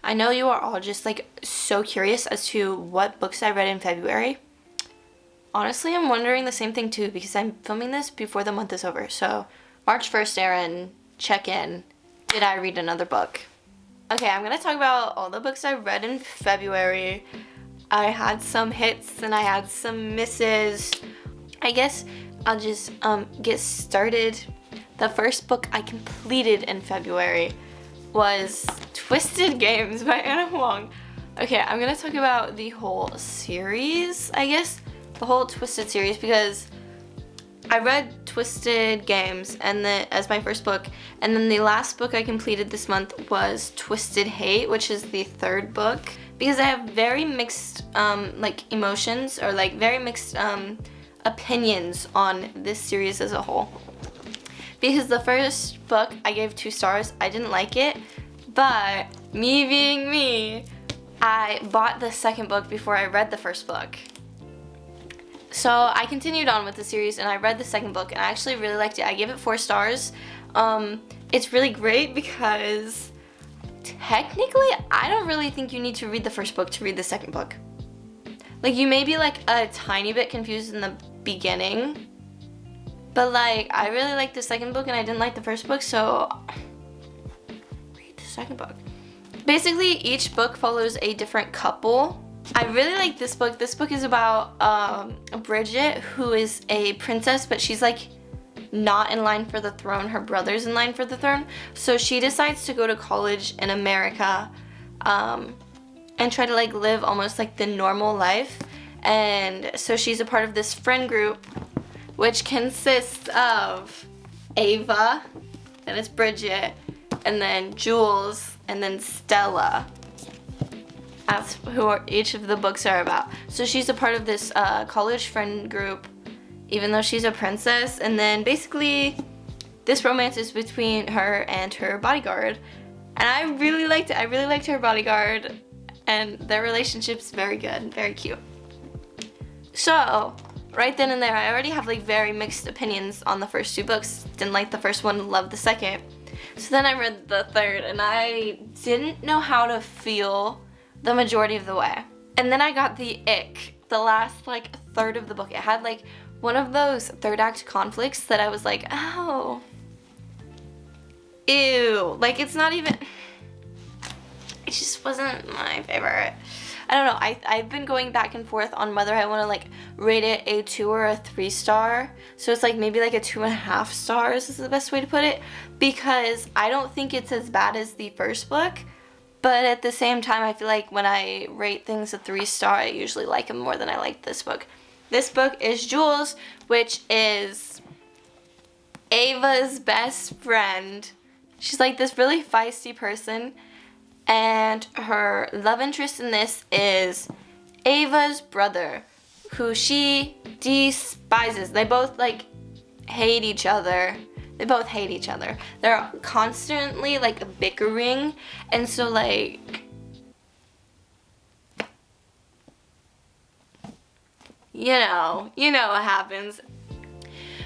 I know you are all just like so curious as to what books I read in February. Honestly, I'm wondering the same thing too because I'm filming this before the month is over. So March 1st, Erin, check in. Did I read another book? Okay, I'm gonna talk about all the books I read in February. I had some hits and I had some misses. I guess I'll just get started. The first book I completed in February was Twisted Games by Anna Huang. Okay, I'm gonna talk about the whole series, I guess. The whole Twisted series, because I read Twisted Games and as my first book, and then the last book I completed this month was Twisted Hate, which is the third book, because I have very mixed like emotions, or like very mixed opinions on this series as a whole. Because the first book I gave 2 stars, I didn't like it, but me being me, I bought the second book before I read the first book. So I continued on with the series and I read the second book and I actually really liked it. I gave it 4 stars. It's really great because technically I don't really think you need to read the first book to read the second book. Like, you may be like a tiny bit confused in the beginning, but like I really liked the second book and I didn't like the first book, so read the second book. Basically each book follows a different couple. I really like this book. This book is about Bridget, who is a princess, but she's like not in line for the throne. Her brother's in line for the throne. So she decides to go to college in America and try to like live almost like the normal life. And so she's a part of this friend group, which consists of Ava, then it's Bridget, and then Jules, and then Stella. That's who each of the books are about. So she's a part of this college friend group, even though she's a princess. And then basically this romance is between her and her bodyguard. And I really liked it. I really liked her bodyguard. And their relationship's very good, very cute. So right then and there, I already have like very mixed opinions on the first 2 books. Didn't like the first one, loved the second. So then I read the third and I didn't know how to feel the majority of the way. And then I got the ick, the last like third of the book. It had like one of those third act conflicts that I was like, oh, ew. Like, it's not even, it just wasn't my favorite. I don't know, I've been going back and forth on whether I want to like rate it a 2 or a 3 star. So it's like maybe like a 2.5 stars is the best way to put it, because I don't think it's as bad as the first book. But at the same time, I feel like when I rate things a 3 star, I usually like them more than I like this book. This book is Jules, which is Ava's best friend. She's like this really feisty person, and her love interest in this is Ava's brother, who she despises. They both like hate each other. They both hate each other. They're constantly like bickering, and so like, you know what happens.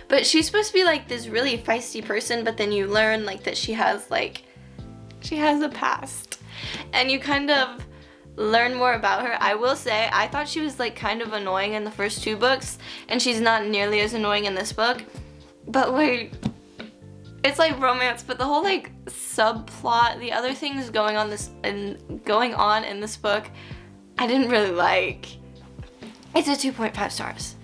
But she's supposed to be like this really feisty person, but then you learn like that she has a past, and you kind of learn more about her. I will say, I thought she was like kind of annoying in the first 2 books, and she's not nearly as annoying in this book. But like, it's like romance, but the whole like subplot, the other things going on in this book, I didn't really like. It's a 2.5 stars,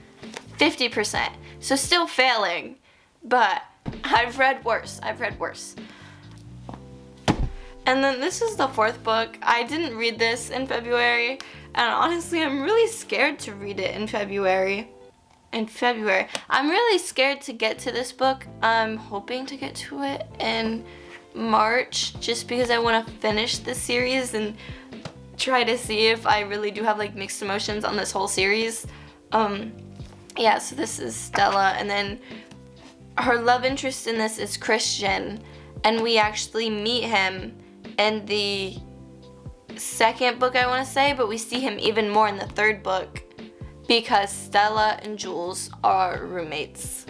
50%. So still failing, but I've read worse. And then this is the 4th book. I didn't read this in February, and honestly, I'm really scared to read it in February. I'm really scared to get to this book. I'm hoping to get to it in March, just because I want to finish this series and try to see if I really do have like mixed emotions on this whole series. Yeah, so this is Stella, and then her love interest in this is Christian, and we actually meet him in the second book, I want to say, but we see him even more in the 3rd book, because Stella and Jules are roommates.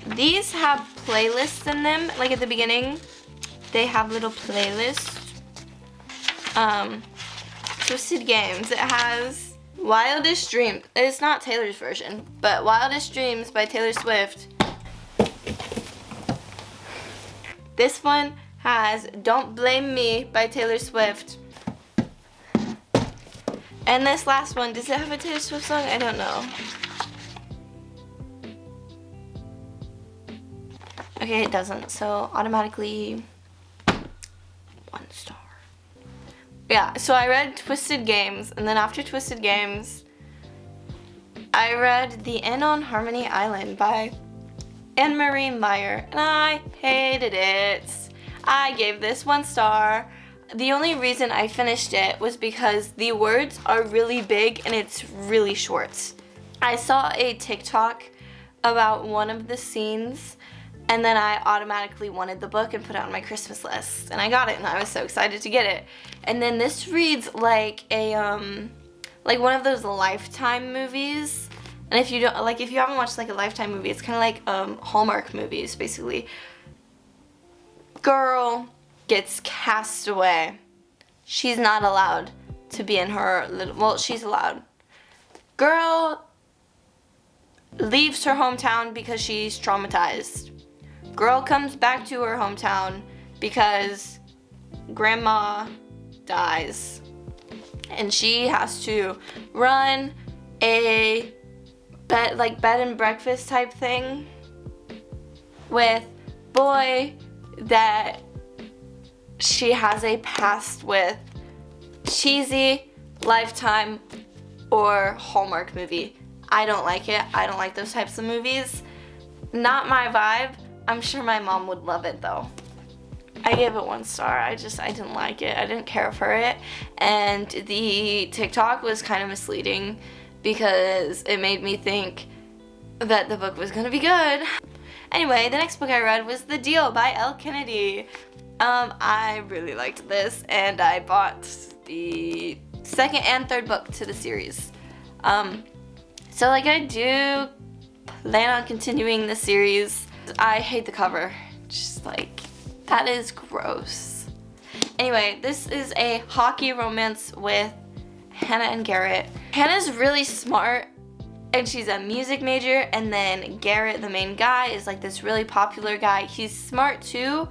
These have playlists in them, like at the beginning, they have little playlists. Twisted Games. It has Wildest Dreams. It's not Taylor's version, but Wildest Dreams by Taylor Swift. This one has Don't Blame Me by Taylor Swift. And this last one, does it have a Taylor Swift song? I don't know. Okay, it doesn't, so automatically 1 star. Yeah, so I read Twisted Games, and then after Twisted Games, I read The Inn on Harmony Island by Anne-Marie Meyer, and I hated it. I gave this 1 star. The only reason I finished it was because the words are really big and it's really short. I saw a TikTok about one of the scenes, and then I automatically wanted the book and put it on my Christmas list, and I got it, and I was so excited to get it. And then this reads like a like one of those Lifetime movies. And if you don't, like, if you haven't watched like a Lifetime movie, it's kind of like Hallmark movies basically. Girl gets cast away. She's not allowed to be in her little, well, she's allowed. Girl leaves her hometown because she's traumatized. Girl comes back to her hometown because grandma dies. And she has to run a bed and breakfast type thing with boy that she has a past with. Cheesy, Lifetime, or Hallmark movie. I don't like it. I don't like those types of movies. Not my vibe. I'm sure my mom would love it though. I gave it 1 star. I didn't like it. I didn't care for it. And the TikTok was kind of misleading because it made me think that the book was gonna be good. Anyway, the next book I read was The Deal by Elle Kennedy. I really liked this, and I bought the 2nd and 3rd book to the series. So like I do plan on continuing the series. I hate the cover. Just like, that is gross. Anyway, this is a hockey romance with Hannah and Garrett. Hannah's really smart, and she's a music major, and then Garrett, the main guy, is like this really popular guy. He's smart too,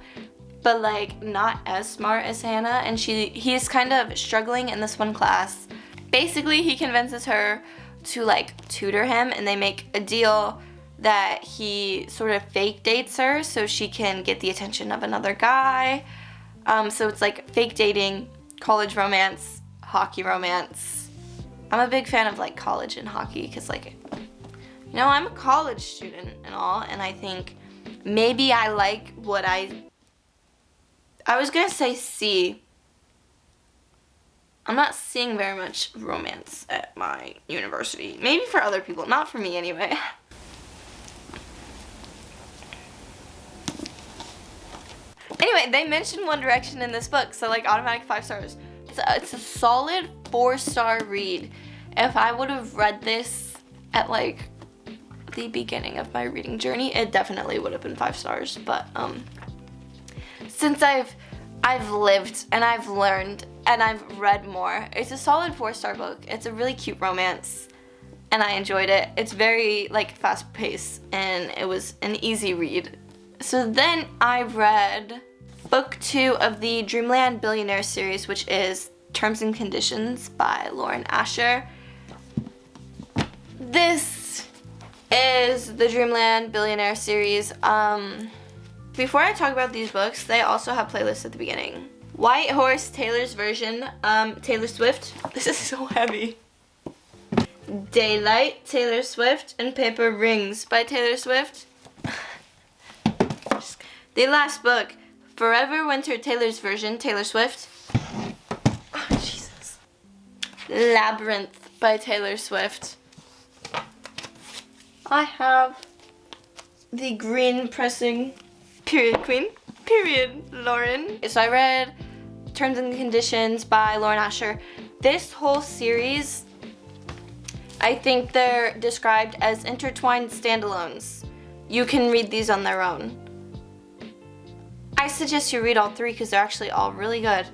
but like not as smart as Hannah, and he's kind of struggling in this one class. Basically, he convinces her to like tutor him, and they make a deal that he sort of fake dates her so she can get the attention of another guy. So it's like fake dating, college romance, hockey romance. I'm a big fan of like college and hockey because, like, you know, I'm a college student and all, and I think maybe I like what I was gonna say see. I'm not seeing very much romance at my university. Maybe for other people, not for me anyway. Anyway, they mentioned One Direction in this book, so like automatic 5 stars. It's a solid 4-star read. If I would have read this at like the beginning of my reading journey, it definitely would have been 5 stars. But since I've lived and I've learned and I've read more, it's a solid 4-star book. It's a really cute romance, and I enjoyed it. It's very like fast paced, and it was an easy read. So then I read book 2 of the Dreamland Billionaire series, which is Terms and Conditions by Lauren Asher. This is the Dreamland Billionaire series. Before I talk about these books, they also have playlists at the beginning. White Horse, Taylor's version, Taylor Swift. This is so heavy. Daylight, Taylor Swift, and Paper Rings by Taylor Swift. The last book, Forever Winter, Taylor's version, Taylor Swift. Oh, Jesus. Labyrinth by Taylor Swift. I have the green pressing period queen, period Lauren. So I read Terms and Conditions by Lauren Asher. This whole series, I think they're described as intertwined standalones. You can read these on their own. I suggest you read all 3 because they're actually all really good.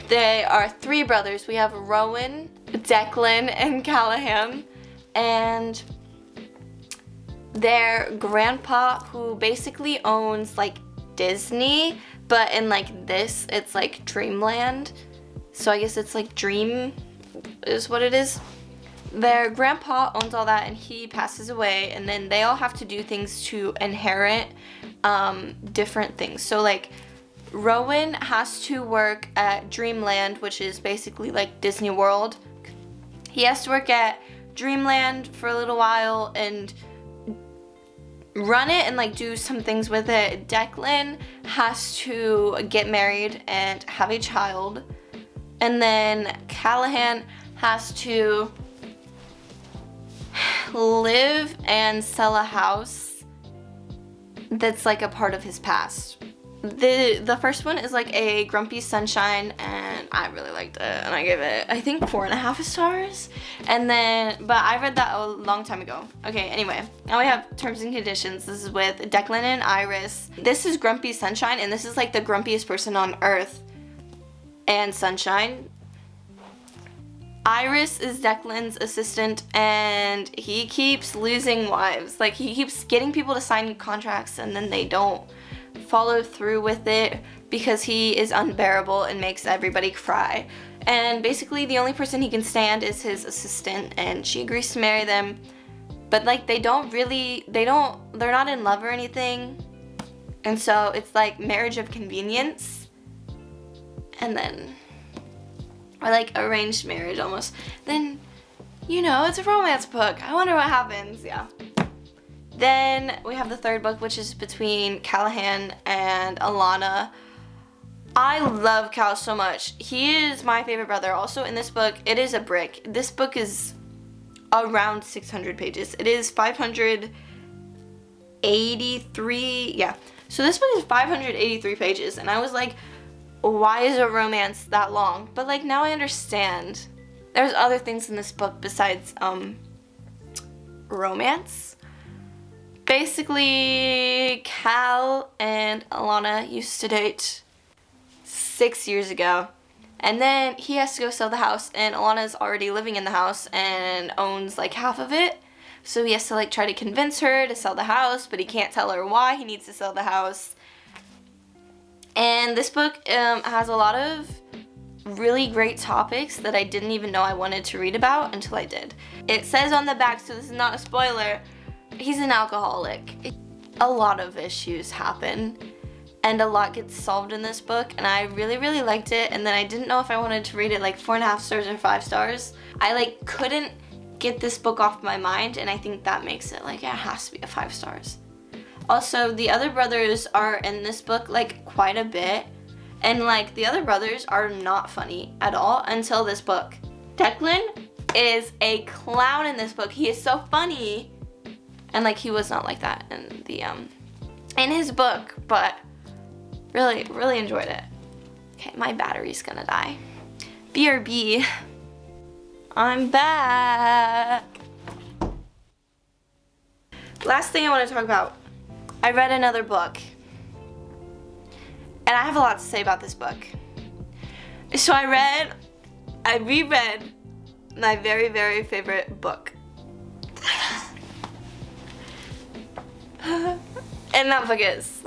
They are three brothers. We have Rowan, Declan, and Callahan. And their grandpa, who basically owns like Disney, but in like this, it's like Dreamland. So I guess it's like Dream is what it is. Their grandpa owns all that and he passes away, and then they all have to do things to inherit different things. So like Rowan has to work at Dreamland, which is basically like Disney World. He has to work at Dreamland for a little while and run it and like do some things with it. Declan has to get married and have a child. And then Callahan has to live and sell a house that's like a part of his past. The first one is like a Grumpy Sunshine, and I really liked it, and I gave it, I think, 4.5 stars. And then, but I read that a long time ago. Okay, anyway, now we have terms and conditions. This is with Declan and Iris. This is Grumpy Sunshine, and this is like the grumpiest person on earth. And Sunshine. Iris is Declan's assistant, and he keeps losing wives. Like, he keeps getting people to sign contracts, and then they don't follow through with it because he is unbearable and makes everybody cry. And basically the only person he can stand is his assistant, and she agrees to marry them, but like they're not in love or anything, and so it's like marriage of convenience, and then, or like arranged marriage almost. Then, you know, it's a romance book. I wonder what happens. Yeah. Then we have the third book, which is between Callahan and Alana. I love Cal so much. He is my favorite brother. Also in this book, it is a brick. This book is around 600 pages. It is 583, yeah. So this book is 583 pages, and I was like, why is a romance that long? But like now I understand. There's other things in this book besides romance. Basically, Cal and Alana used to date 6 years ago, and then he has to go sell the house, and Alana's already living in the house and owns like half of it, so he has to like try to convince her to sell the house, but he can't tell her why he needs to sell the house. And this book has a lot of really great topics that I didn't even know I wanted to read about until I did. It says on the back, so this is not a spoiler, he's an alcoholic. A lot of issues happen, and a lot gets solved in this book, and I really, really liked it. And then I didn't know if I wanted to rate it like 4.5 stars or 5 stars. I like couldn't get this book off my mind, and I think that makes it like it has to be a 5 stars. Also, the other brothers are in this book like quite a bit, and like the other brothers are not funny at all until this book. Declan is a clown in this book. He is so funny. And like he was not like that in the in his book, but really, really enjoyed it. Okay, my battery's gonna die. BRB. I'm back. Last thing I want to talk about. I read another book. And I have a lot to say about this book. So I reread my very, very favorite book. And that book is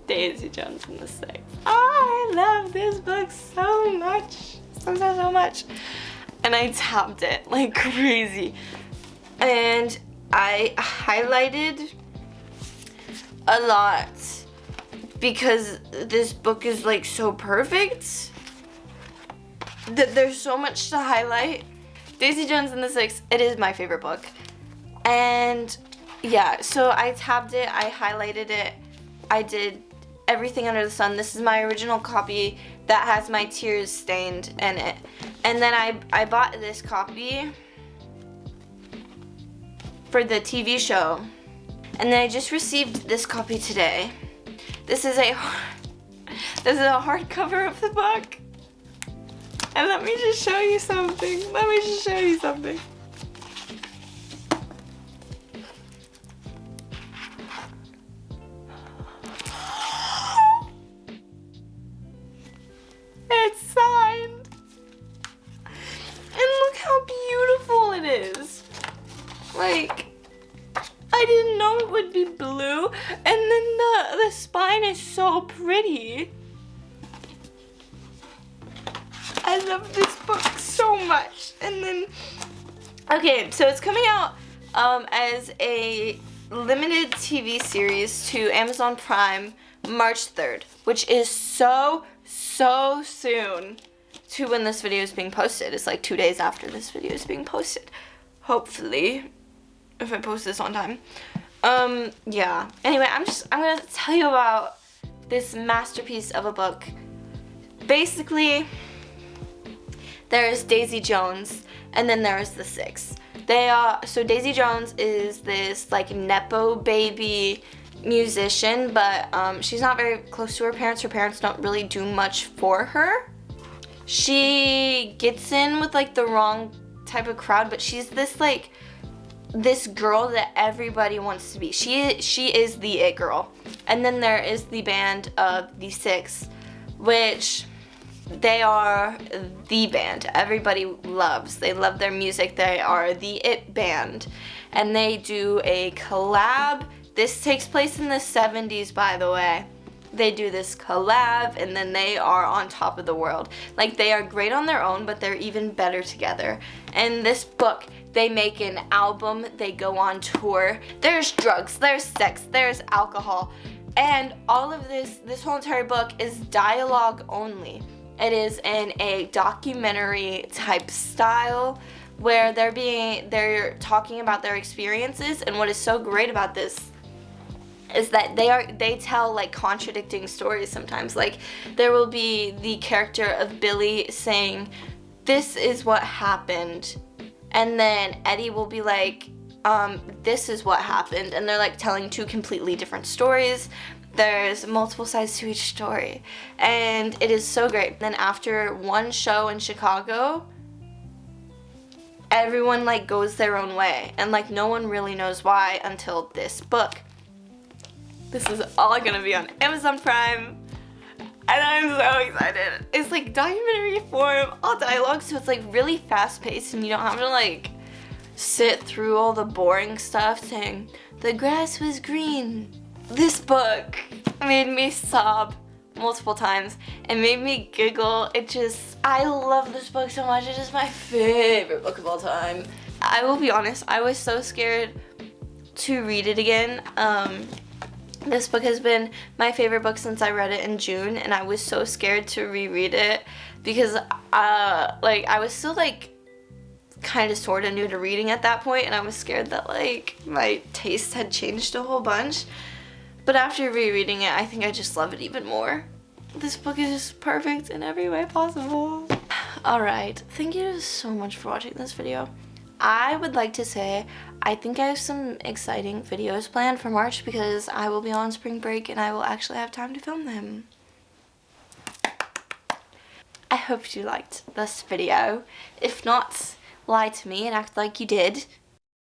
Daisy Jones and the Six. I love this book so much. So much. And I tapped it like crazy. And I highlighted a lot because this book is like so perfect that there's so much to highlight. Daisy Jones and the Six, it is my favorite book. And yeah, so I tabbed it, I highlighted it, I did everything under the sun. This is my original copy that has my tears stained in it. And then I bought this copy for the TV show. And then I just received this copy today. This is a hardcover of the book. And let me just show you something. It's is. Like, I didn't know it would be blue, and then the spine is so pretty. I love this book so much. And then, okay, so it's coming out as a limited TV series to Amazon Prime March 3rd, which is so soon to when this video is being posted. It's like 2 days after this video is being posted. Hopefully, if I post this on time. Yeah. Anyway, I'm gonna tell you about this masterpiece of a book. Basically, there is Daisy Jones, and then there is the Six. So Daisy Jones is this like nepo baby musician, but she's not very close to her parents. Her parents don't really do much for her. She gets in with like the wrong type of crowd, but she's this girl that everybody wants to be. She is the it girl. And then there is the band of the Six, which they are the band everybody loves. They love their music. They are the it band. And they do a collab. This takes place in the 70s, by the way. They do this collab, and then they are on top of the world. Like, they are great on their own, but they're even better together. And this book, they make an album, they go on tour. There's drugs, there's sex, there's alcohol. And all of this whole entire book is dialogue only. It is in a documentary type style where they're talking about their experiences. And what is so great about this is that they tell like contradicting stories sometimes. Like, there will be the character of Billy saying, "This is what happened," and then Eddie will be like, "This is what happened," and they're like telling two completely different stories. There's multiple sides to each story, and it is so great. Then after one show in Chicago, everyone like goes their own way, and like no one really knows why until this book. This is all gonna be on Amazon Prime, and I'm so excited. It's like documentary form, all dialogue, so it's like really fast paced, and you don't have to like sit through all the boring stuff saying, "The grass was green." This book made me sob multiple times and made me giggle. I love this book so much. It is my favorite book of all time. I will be honest, I was so scared to read it again. This book has been my favorite book since I read it in June, and I was so scared to reread it because like I was still like kind of sort of new to reading at that point, and I was scared that like my taste had changed a whole bunch. But after rereading it, I think I just love it even more. This book is just perfect in every way possible. Alright, thank you so much for watching this video. I would like to say I think I have some exciting videos planned for March because I will be on spring break and I will actually have time to film them. I hope you liked this video. If not, lie to me and act like you did.